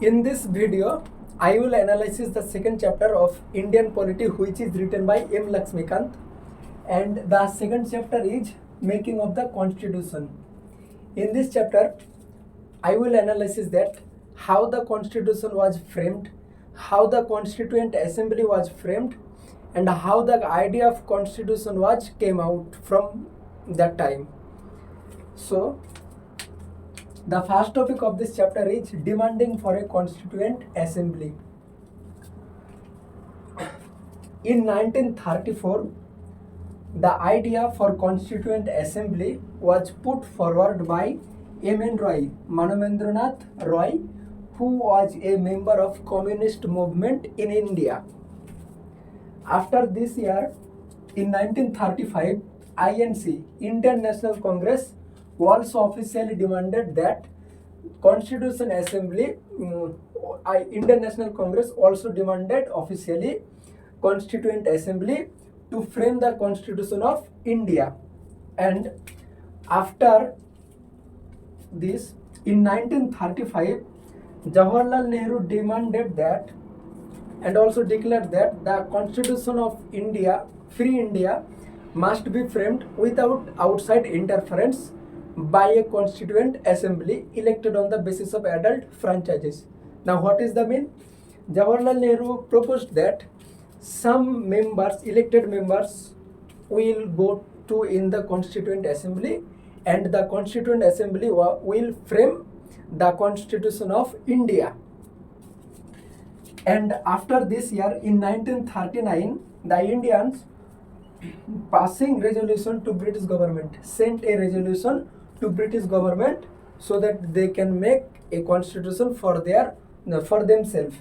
In this video, I will analyze the second chapter of Indian Polity, which is written by M.Laxmikanth, and the second chapter is Making of the Constitution. In this chapter, I will analyze that how the Constitution was framed, how the Constituent Assembly was framed, and how the idea of Constitution was came out from that time. So, the first topic of this chapter is demanding for a constituent assembly. In 1934, the idea for constituent assembly was put forward by M.N. Roy, Manomendranath Roy, who was a member of communist movement in India. After this year, in 1935, INC, Indian National Congress, also officially demanded that Constitution Assembly, Indian National Congress also demanded officially Constituent Assembly to frame the Constitution of India. And after this, in 1935, Jawaharlal Nehru demanded that and also declared that the Constitution of India, Free India, must be framed without outside interference by a constituent assembly elected on the basis of adult franchises. Now, what is the mean? Jawaharlal Nehru proposed that some members, elected members, will go to in the constituent assembly, and the constituent assembly will frame the Constitution of India. And after this year, in 1939, the Indians passing resolution to British government, sent a resolution to British government so that they can make a constitution for themselves.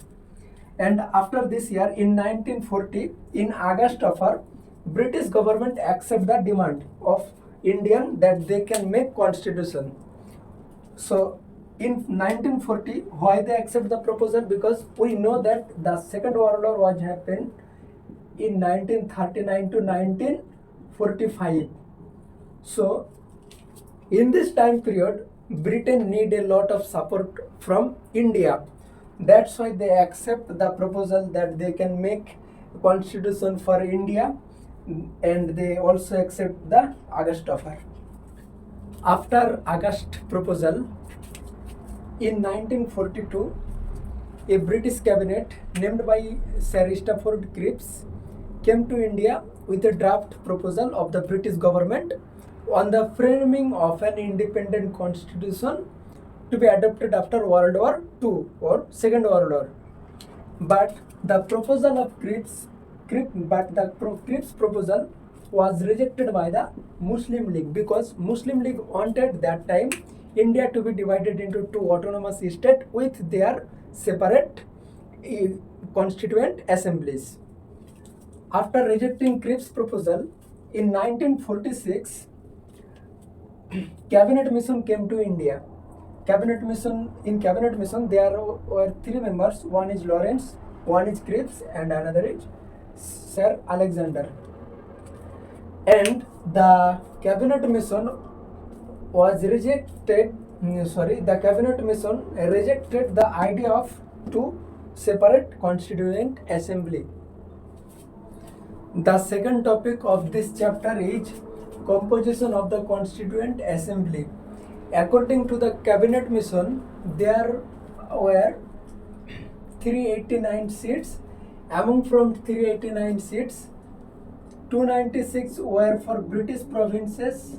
And after this year, in 1940, in August offer, British government accept the demand of Indian that they can make constitution. So in 1940, why they accept the proposal? Because we know that the Second World War was happened in 1939 to 1945. So in this time period, Britain need a lot of support from India. That's why they accept the proposal that they can make constitution for India, and they also accept the August offer. After August proposal, in 1942, a British cabinet named by Sir Stafford Cripps came to India with a draft proposal of the British government on the framing of an independent constitution to be adopted after World War II or Second World War. But the proposal of Cripps proposal was rejected by the Muslim League, because Muslim League wanted that time India to be divided into two autonomous states with their separate constituent assemblies. After rejecting Cripps' proposal, in 1946, Cabinet Mission came to India. Cabinet Mission there were three members. One is Lawrence, one is Cripps, and another is Sir Alexander. And the Cabinet Mission was rejected. The Cabinet Mission rejected the idea of two separate constituent assembly. The second topic of this chapter is composition of the Constituent Assembly. According to the Cabinet Mission, there were 389 seats. Among from 389 seats, 296 were for British provinces,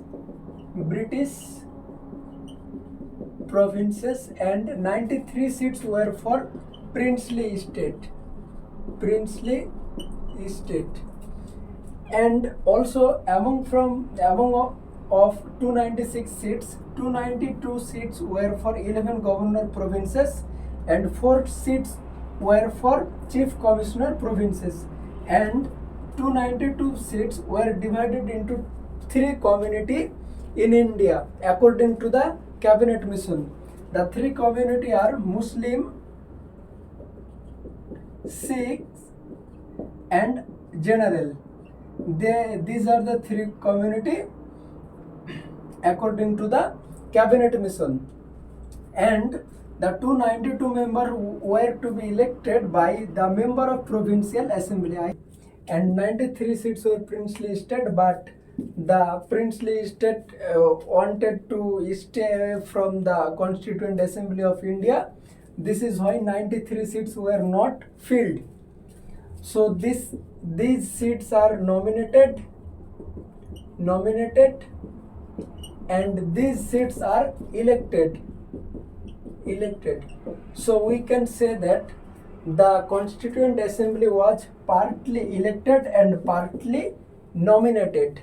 and 93 seats were for princely state. And also among of 296 seats, 292 seats were for 11 governor provinces, and 4 seats were for chief commissioner provinces, and 292 seats were divided into 3 communities in India according to the Cabinet Mission. The 3 communities are Muslim, Sikhs, and General. These are the 3 communities according to the Cabinet Mission. And The 292 members were to be elected by the member of provincial assembly, and 93 seats were princely state, but the princely state wanted to stay away from the Constituent Assembly of India. This is why 93 seats were not filled. So these seats are nominated, and these seats are elected. So we can say that the Constituent Assembly was partly elected and partly nominated.